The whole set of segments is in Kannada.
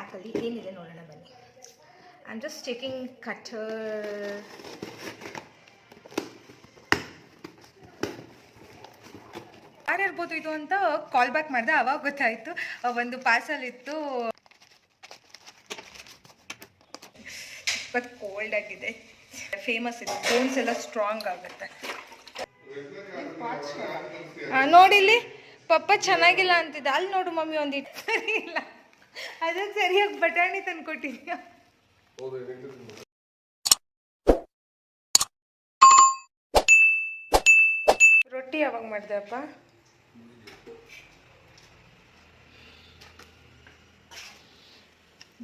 ಪ್ಯಾಕಲ್ಲಿ ಏನಿದೆ ನೋಡೋಣ ಬನ್ನಿ. I am just taking cutter. ಯಾರಿರ್ಬೋದು ಇದು ಅಂತ ಕಾಲ್ ಬ್ಯಾಕ್ ಮಾಡಿದೆ, ಆವಾಗ ಗೊತ್ತಾಯಿತು ಒಂದು ಪಾರ್ಸಲ್ ಇತ್ತು. ಬಟ್ ಕೋಲ್ಡ್ ಆಗಿದೆ. ಫೇಮಸ್ ಇದೆ, ಬೋನ್ಸ್ ಎಲ್ಲ ಸ್ಟ್ರಾಂಗ್ ಆಗುತ್ತೆ. ನೋಡಿಲ್ಲಿ ಪಪ್ಪ ಚೆನ್ನಾಗಿಲ್ಲ ಅಂತಿದ್ದೆ, ಅಲ್ಲಿ ನೋಡು ಮಮ್ಮಿ ಒಂದಿಟ್ಟು ಸರಿ ಇಲ್ಲ, ಅದಕ್ಕೆ ಸರಿಯಾಗಿ ಬಟಾಣಿ ತಂದ್ಕೊಟ್ಟಿದ್ಯಾ. ರೊಟ್ಟಿ ಯಾವಾಗ ಮಾಡ್ದೆಪ್ಪ?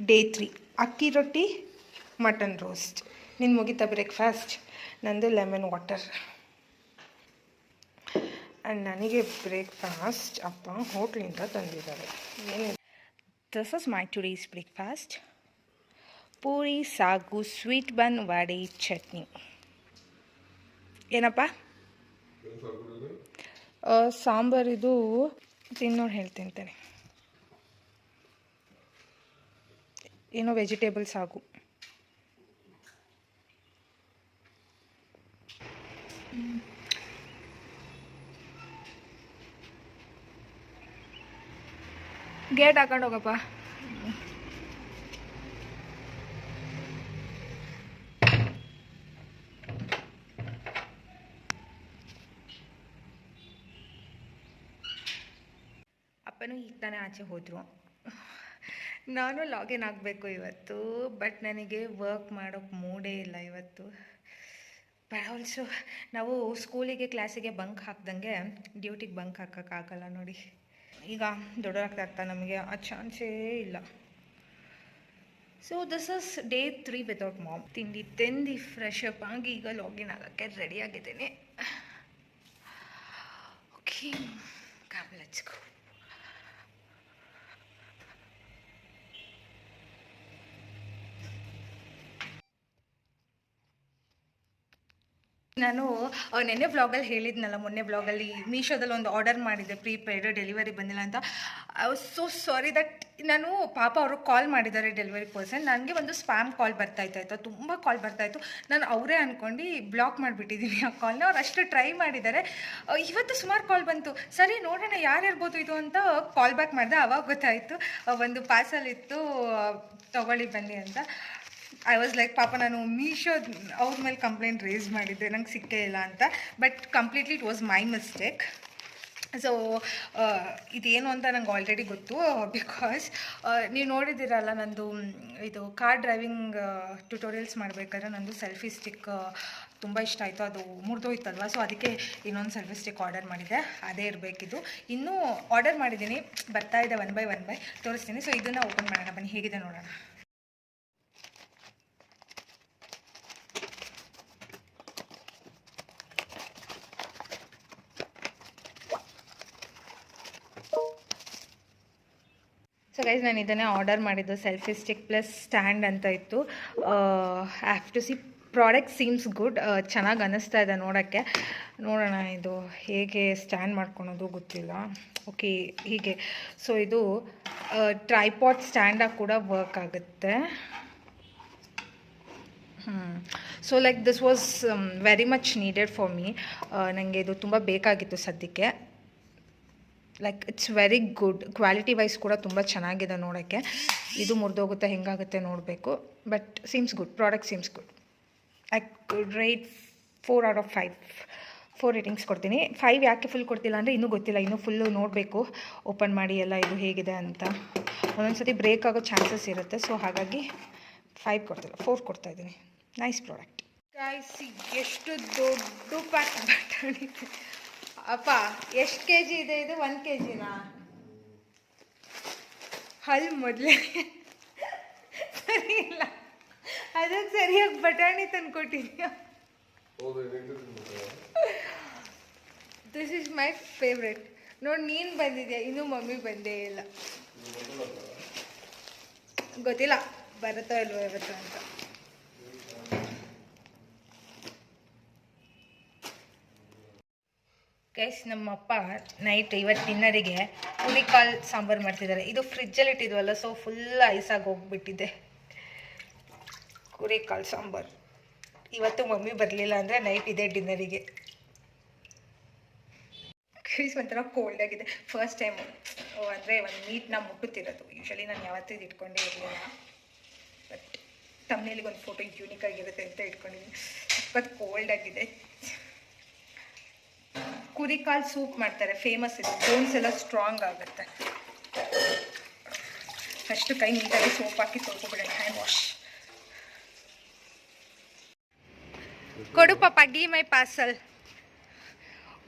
ಡೇ 3 ಅಕ್ಕಿ ರೊಟ್ಟಿ ಮಟನ್ ರೋಸ್ಟ್. ನಿನ್ನ ಮುಗಿತಾ ಬ್ರೇಕ್ಫಾಸ್ಟ್? ನಂದು ಲೆಮನ್ ವಾಟರ್. ಆ್ಯಂಡ್ ನನಗೆ ಬ್ರೇಕ್ಫಾಸ್ಟ್ ಅಪ್ಪ ಹೋಟ್ಲಿಂದ ತಂದಿದ್ದಾರೆ. ಏನಿದೆ? This is my today's breakfast. Puri, ಸಾಗು, ಸ್ವೀಟ್ ಬನ್, ವಡೆ, ಚಟ್ನಿ. ಏನಪ್ಪ ಸಾಂಬಾರಿದು ತಿನ್ನೋಡು ಹೇಳ್ತಿಂತೇನೆ. ಏನೋ ವೆಜಿಟೇಬಲ್ ಸಾಗು. ಗೇಟ್ ಹಾಕೊಂಡು ಹೋಗಪ್ಪ. ಅಪ್ಪನೂ ಈಗ ತಾನೇ ಆಚೆ ಹೋದರು. ನಾನು ಲಾಗಿನ್ ಆಗಬೇಕು ಇವತ್ತು, ಬಟ್ ನನಗೆ ವರ್ಕ್ ಮಾಡೋಕ್ಕೆ ಮೂಡೇ ಇಲ್ಲ ಇವತ್ತು. ಬಟ್ ಆಲ್ಸೋ ನಾವು ಸ್ಕೂಲಿಗೆ ಕ್ಲಾಸಿಗೆ ಬಂಕ್ ಹಾಕ್ದಂಗೆ ಡ್ಯೂಟಿಗೆ ಬಂಕ್ ಹಾಕೋಕ್ಕಾಗಲ್ಲ ನೋಡಿ. ಈಗ ದೊಡ್ಡದಾಗ್ತಾ ನಮಗೆ ಆ ಚಾನ್ಸೇ ಇಲ್ಲ. So this is day 3 without mom. ತಿಂದು ಫ್ರೆಶ್ ಅಪ್ ಆಗಿ ಈಗ ಲಾಗಿನ್ ಆಗೋಕ್ಕೆ ರೆಡಿಯಾಗಿದ್ದೀನಿ. Okay, come let's go. ನಾನು ನೆನ್ನೆ ಬ್ಲಾಗಲ್ಲಿ ಹೇಳಿದ್ನಲ್ಲ, ಮೊನ್ನೆ ಬ್ಲಾಗಲ್ಲಿ ಮೀಶೋದಲ್ಲಿ ಒಂದು ಆರ್ಡರ್ ಮಾಡಿದ್ದೆ, ಪ್ರೀಪೇಯ್ಡ್, ಡೆಲಿವರಿ ಬಂದಿಲ್ಲ ಅಂತ. I was so sorry that. ನಾನು ಪಾಪ ಅವರು ಕಾಲ್ ಮಾಡಿದ್ದಾರೆ ಡೆಲಿವರಿ ಪರ್ಸನ್, ನನಗೆ ಒಂದು ಸ್ಪ್ಯಾಮ್ ಕಾಲ್ ಬರ್ತಾಯಿತ್ತು ಆಯಿತಾ, ತುಂಬ ಕಾಲ್ ಬರ್ತಾಯಿತ್ತು. ನಾನು ಅವರೇ ಅಂದ್ಕೊಂಡು ಬ್ಲಾಕ್ ಮಾಡಿಬಿಟ್ಟಿದ್ದೀನಿ ಆ ಕಾಲ್ನ. ಅವ್ರು ಅಷ್ಟು ಟ್ರೈ ಮಾಡಿದ್ದಾರೆ. ಇವತ್ತು ಸುಮಾರು ಕಾಲ್ ಬಂತು. ಸರಿ ನೋಡೋಣ ಯಾರಿರ್ಬೋದು ಇದು ಅಂತ ಕಾಲ್ ಬ್ಯಾಕ್ ಮಾಡಿದೆ, ಆವಾಗ ಗೊತ್ತಾಯಿತು ಒಂದು ಪಾರ್ಸಲ್ ಇತ್ತು, ತೊಗೊಳ್ಳಿ ಬನ್ನಿ ಅಂತ. ಐ ವಾಸ್ ಲೈಕ್ ಪಾಪ ನಾನು ಮೀಶೋ ಅವ್ರ ಮೇಲೆ ಕಂಪ್ಲೇಂಟ್ ರೇಸ್ ಮಾಡಿದ್ದೆ, ನಂಗೆ ಸಿಕ್ಕೇ ಇಲ್ಲ ಅಂತ. But completely it was my mistake. So ಇದೇನು ಅಂತ ನಂಗೆ ಆಲ್ರೆಡಿ ಗೊತ್ತು, ಬಿಕಾಸ್ ನೀವು ನೋಡಿದ್ದೀರಲ್ಲ ನಂದು ಇದು ಕಾರ್ ಡ್ರೈವಿಂಗ್ ಟ್ಯುಟೋರಿಯಲ್ಸ್ ಮಾಡಬೇಕಾದ್ರೆ ನಂದು ಸೆಲ್ಫಿ ಸ್ಟಿಕ್ ತುಂಬ ಇಷ್ಟ ಆಯಿತು, ಅದು ಮುರಿದೋಯ್ತಲ್ವ. ಸೊ ಅದಕ್ಕೆ ಇನ್ನೊಂದು ಸೆಲ್ಫಿ ಸ್ಟಿಕ್ ಆರ್ಡರ್ ಮಾಡಿದ್ದೆ, ಅದೇ ಇರಬೇಕಿದು. ಇನ್ನೂ ಆರ್ಡರ್ ಮಾಡಿದ್ದೀನಿ, ಬರ್ತಾ ಇದೆ ಒನ್ ಬೈ ತೋರಿಸ್ತೀನಿ. ಸೊ ಇದನ್ನು ಓಪನ್ ಮಾಡೋಣ ಬನ್ನಿ, ಹೇಗಿದೆ ನೋಡೋಣ. ಸೊ ಗೈಸ್, ನಾನು ಇದನ್ನೇ ಆರ್ಡರ್ ಮಾಡಿದ್ದು, ಸೆಲ್ಫಿ ಸ್ಟಿಕ್ ಪ್ಲಸ್ ಸ್ಟ್ಯಾಂಡ್ ಅಂತ ಇತ್ತು. I have to see, product seems good, ಚೆನ್ನಾಗಿ ಅನ್ನಿಸ್ತಾ ಇದೆ ನೋಡೋಕ್ಕೆ. ನೋಡೋಣ ಇದು ಹೇಗೆ ಸ್ಟ್ಯಾಂಡ್ ಮಾಡ್ಕೊಳೋದು ಗೊತ್ತಿಲ್ಲ. ಓಕೆ, ಹೀಗೆ. ಸೊ ಇದು ಟ್ರೈಪಾಡ್ ಸ್ಟ್ಯಾಂಡಾಗಿ ಕೂಡ ವರ್ಕ್ ಆಗುತ್ತೆ. So like this was very much needed for me. ನನಗೆ ಇದು ತುಂಬ ಬೇಕಾಗಿತ್ತು ಸದ್ಯಕ್ಕೆ. Like it's very good, quality wise ಕೂಡ ತುಂಬ ಚೆನ್ನಾಗಿದೆ ನೋಡೋಕ್ಕೆ. ಇದು ಮುರಿದೋಗುತ್ತೆ, ಹೆಂಗಾಗುತ್ತೆ ನೋಡಬೇಕು. But seems good, product seems good. I could rate 4 out of 5. 4 ratings ಕೊಡ್ತೀನಿ. 5 ಯಾಕೆ ಫುಲ್ ಕೊಡ್ತಿಲ್ಲ ಅಂದರೆ ಇನ್ನೂ ಗೊತ್ತಿಲ್ಲ, ಇನ್ನೂ ಫುಲ್ಲು ನೋಡಬೇಕು ಓಪನ್ ಮಾಡಿ ಎಲ್ಲ ಇದು ಹೇಗಿದೆ ಅಂತ. ಒಂದೊಂದು ಸತಿ ಬ್ರೇಕ್ ಆಗೋ ಚಾನ್ಸಸ್ ಇರುತ್ತೆ. ಸೊ ಹಾಗಾಗಿ 5 ಕೊಡ್ತಿಲ್ಲ, 4 ಕೊಡ್ತಾಯಿದ್ದೀನಿ. Nice product. ಗಾಯ್ಸಿ, ಎಷ್ಟು ದೊಡ್ಡ ಪ್ಯಾಕ್ ಬಟಾಣಿದೆ ಅಪ್ಪ. ಎಷ್ಟು ಕೆ ಜಿ ಇದೆ ಇದು? 1 kg ಹಲ್ ಮೊದಲೇ ಸರಿ ಇಲ್ಲ, ಅದಕ್ಕೆ ಸರಿಯಾಗಿ ಬಟಾಣಿ ತಂದ್ಕೊಟ್ಟಿದ್ಯಾ. This is my favourite. ನೋಡಿ, ನೀನು ಬಂದಿದ್ಯಾ, ಇನ್ನೂ ಮಮ್ಮಿ ಬಂದೇ ಇಲ್ಲ. ಗೊತ್ತಿಲ್ಲ ಬರುತ್ತೋ ಇಲ್ವೋ ಇವತ್ತು ಅಂತ. ಗೈಸ್ ನಮ್ಮಪ್ಪ ನೈಟ್ ಇವತ್ತು ಡಿನ್ನರಿಗೆ ಹುಳಿಕಾಳು ಸಾಂಬಾರು ಮಾಡ್ತಿದ್ದಾರೆ. ಇದು ಫ್ರಿಜ್ಜಲ್ಲಿ ಇಟ್ಟಿದ್ವಲ್ಲ, ಸೊ ಫುಲ್ ಐಸಾಗಿ ಹೋಗ್ಬಿಟ್ಟಿದೆ. ಹುಳಿಕಾಳು ಸಾಂಬಾರು ಇವತ್ತು ಮಮ್ಮಿ ಬರಲಿಲ್ಲ ಅಂದರೆ ನೈಟ್ ಇದೆ ಡಿನ್ನರಿಗೆ. ಗೈಸ್ ಒಂಥರ ಕೋಲ್ಡ್ ಆಗಿದೆ. ಫಸ್ಟ್ ಟೈಮು ಅಂದರೆ ಒಂದು ಮೀಟ್ನ ಮುಟ್ಟುತ್ತಿರೋದು. ಯೂಶ್ವಲಿ ನಾನು ಯಾವತ್ತೂ ಇದು ಇಟ್ಕೊಂಡೇ ಇರಲಿಲ್ಲ, ಬಟ್ ತಮ್ಮನೇಲಿಗೆ ಒಂದು ಫೋಟೋ ಯೂನಿಕ್ ಆಗಿರುತ್ತೆ ಅಂತ ಇಟ್ಕೊಂಡಿದ್ದೀನಿ. ಸಖತ್ ಕೋಲ್ಡ್ ಆಗಿದೆ. ಕುರಿಕಾಳು ಸೂಪ್ ಮಾಡ್ತಾರೆ, ಫೇಮಸ್ ಇದೆ. ಬೋನ್ಸ್ ಎಲ್ಲ ಸ್ಟ್ರಾಂಗ್ ಆಗುತ್ತೆ. ಫಸ್ಟ್ ಕೈ ನೀಟಾಗಿ ಸೋಪ್ ಹಾಕಿ ತೊಳ್ಕೊಬಿಡೋಣ. ಹ್ಯಾಂಡ್ ವಾಶ್ ಕೊಡು ಪಾಪ, ಡಿ ಮೈ ಪಾರ್ಸಲ್.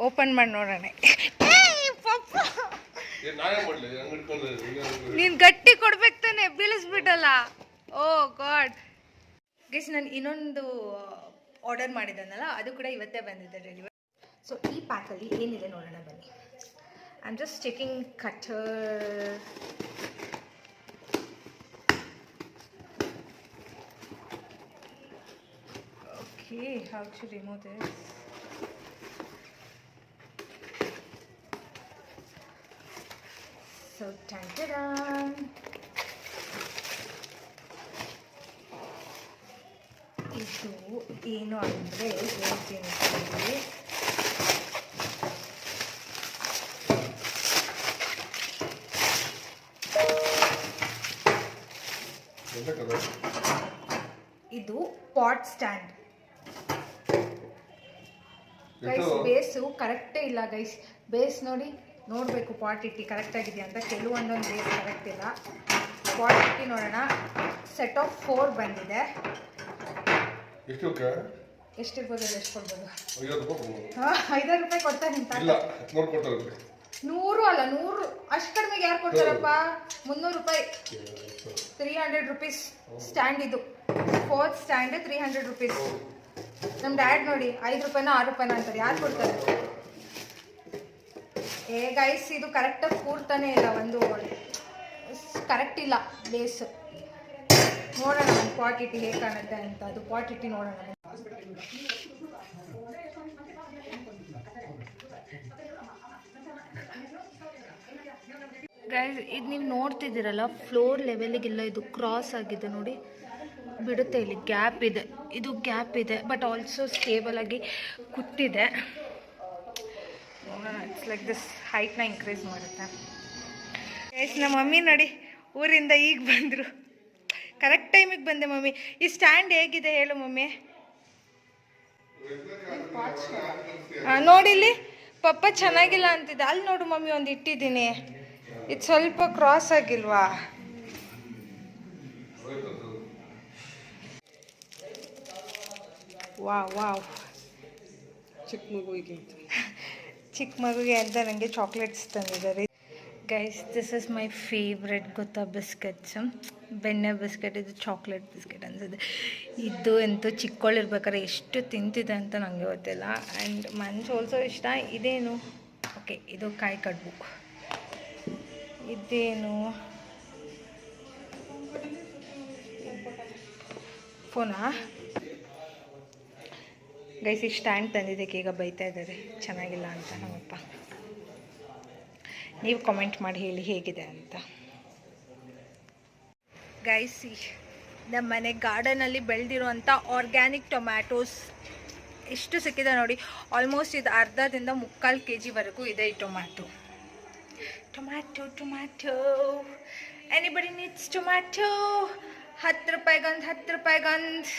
ಓಪನ್ ಮಾಡಿ ನೋಡೋಣ. ನೀನು ಗಟ್ಟಿ ಕೊಡ್ಬೇಕು ತಾನೆ, ಬೀಳಿಸ್ಬಿಟ್ಟಲ್ಲ. ಓ ಗಾಡ್. ಗೈಸ್ ನಾನು ಇನ್ನೊಂದು ಆರ್ಡರ್ ಮಾಡಿದ್ದನಲ್ಲ, ಅದು ಕೂಡ ಇವತ್ತೇ ಬಂದಿದೆ ಡೆಲಿವರಿ. ಸೊ ಈ ಪ್ಯಾಕಲ್ಲಿ ಏನಿದೆ ನೋಡೋಣ ಬನ್ನಿ. I am just checking cutter. Okay, how to remove this. So ta-da! ಇದು ಏನು ಅಂದರೆ ಹೇಳ್ತೀನಿ. ಇದು ಪಾಟ್ ಸ್ಟ್ಯಾಂಡ್ ಗೈಸ್. ಬೇಸು ಕರೆಕ್ಟೇ ಇಲ್ಲ ಗೈಸ್. ಬೇಸ್ ನೋಡಬೇಕು ಪಾಟ್ ಇಟ್ಟು ಕರೆಕ್ಟ್ ಆಗಿದೆಯಾ ಅಂತ. ಕೆಲವೊಂದೊಂದು ಬೇಸ್ ಕರೆಕ್ಟ್ ಇಲ್ಲ. ಪಾಟ್ ಇಟ್ಟು ನೋಡೋಣ. ಸೆಟ್ ಆಫ್ 4 ಬಂದಿದೆ. ಎಷ್ಟಿರ್ಬೋದು? ಎಷ್ಟು ಕೊಡ್ಬೋದು? 5 ರೂಪಾಯಿ ಕೊಡ್ತಾರೆ ಅಂತ. 100 ಅಲ್ಲ, 100 ಅಷ್ಟು ಕಡಿಮೆಗೆ ಯಾರು ಕೊಡ್ತಾರಪ್ಪ? 300 ರೂಪಾಯಿ. 300 ರುಪೀಸ್ ಸ್ಟ್ಯಾಂಡ್. ಇದು 4th ಸ್ಟ್ಯಾಂಡ್ 300 ರುಪೀಸ್. ನಮ್ಮ ಡ್ಯಾಡ್ ನೋಡಿ 5 ರೂಪಾಯಿನ 6 ರೂಪಾಯಿನ ಅಂತಾರೆ. ಯಾರು ಕೊಡ್ತಾರೆ? ಏ ಗೈಸ್, ಇದು ಕರೆಕ್ಟಾಗಿ ಕೂರ್ತಾನೆ ಇಲ್ಲ. ಒಂದು ಕರೆಕ್ಟ್ ಇಲ್ಲ ಬೇಸ್. ನೋಡೋಣ ಒಂದು ಪಾಟ್ ಇಟ್ಟು ಹೇಗೆ ಕಾಣುತ್ತೆ ಅಂತ. ಅದು ಪಾಟ್ ಇಟ್ಟು ನೋಡೋಣ. ಗೈಸ್ ಇದು ನೀವು ನೋಡ್ತಿದ್ದೀರಲ್ಲ, ಫ್ಲೋರ್ ಲೆವೆಲಿಗೆಲ್ಲ ಇದು ಕ್ರಾಸ್ ಆಗಿದೆ ನೋಡಿ. ಬಿಡುತ್ತೆ, ಇಲ್ಲಿ ಗ್ಯಾಪ್ ಇದೆ. ಇದು ಗ್ಯಾಪ್ ಇದೆ, ಬಟ್ ಆಲ್ಸೋ ಸ್ಟೇಬಲ್ ಆಗಿ ಕೂತಿದೆ. ನೋಡೋಣ. ಇಟ್ಸ್ ಲೈಕ್ ದಿಸ್ ಹೈಟ್ನ ಇನ್ಕ್ರೀಸ್ ಮಾಡುತ್ತೆ. ಗೈಸ್ ನಮ್ಮ ಮಮ್ಮಿ ನೋಡಿ ಊರಿಂದ ಈಗ ಬಂದರು. ಕರೆಕ್ಟ್ ಟೈಮಿಗೆ ಬಂದೆ ಮಮ್ಮಿ. ಈ ಸ್ಟ್ಯಾಂಡ್ ಹೇಗಿದೆ ಹೇಳು ಮಮ್ಮಿ? ನೋಡಿಲ್ಲಿ ಪಪ್ಪ ಚೆನ್ನಾಗಿಲ್ಲ ಅಂತಿದ್ದೆ. ಅಲ್ಲಿ ನೋಡು ಮಮ್ಮಿ, ಒಂದು ಇಟ್ಟಿದ್ದೀನಿ. ಇದು ಸ್ವಲ್ಪ ಕ್ರಾಸ್ ಆಗಿಲ್ವಾ? ವಾವ್. ಚಿಕ್ಕ ಮಗುಗೆ ಅಂತ ನನಗೆ ಚಾಕ್ಲೇಟ್ಸ್ ತಂದಿದ್ದಾರೆ. Guys this is my favourite ಗೊತ್ತಾ ಬಿಸ್ಕೆಟ್ಸ್. ಬೆಣ್ಣೆ ಬಿಸ್ಕೆಟ್. ಇದು ಚಾಕ್ಲೇಟ್ ಬಿಸ್ಕೆಟ್ ಅನ್ಸುತ್ತೆ. ಇದು ಅಂತೂ ಚಿಕ್ಕವಳಿರ್ಬೇಕಾದ್ರೆ ಎಷ್ಟು ತಿಂತಿದೆ ಅಂತ ನನಗೆ ಗೊತ್ತಿಲ್ಲ. ಆ್ಯಂಡ್ ಮಂಚ್ ಆಲ್ಸೋ ಇಷ್ಟ. ಇದೇನು? ಓಕೆ, ಇದು ಕಾಯಿ ಕಡುಬು. ಇದೇನು? ಫೋನಾ? ಗೈಸ್ ಈ ಸ್ಟ್ಯಾಂಡ್ ತಂದಿದ್ದಕ್ಕೆ ಈಗ ಬೈತಾ ಇದ್ದಾರೆ ಚೆನ್ನಾಗಿಲ್ಲ ಅಂತ ನಮ್ಮಪ್ಪ. ನೀವು ಕಾಮೆಂಟ್ ಮಾಡಿ ಹೇಳಿ ಹೇಗಿದೆ ಅಂತ. ಗೈಸ್ ನಮ್ಮ ಮನೆ ಗಾರ್ಡನಲ್ಲಿ ಬೆಳೆದಿರುವಂಥ ಆರ್ಗ್ಯಾನಿಕ್ ಟೊಮ್ಯಾಟೋಸ್ ಎಷ್ಟು ಸಿಕ್ಕಿದೆ ನೋಡಿ. ಆಲ್ಮೋಸ್ಟ್ ಇದು ಅರ್ಧದಿಂದ 3/4 kg ಇದೆ ಈ ಟೊಮ್ಯಾಟೊ. Anybody needs tomato? 10 ರೂಪಾಯಿಗೊಂದು.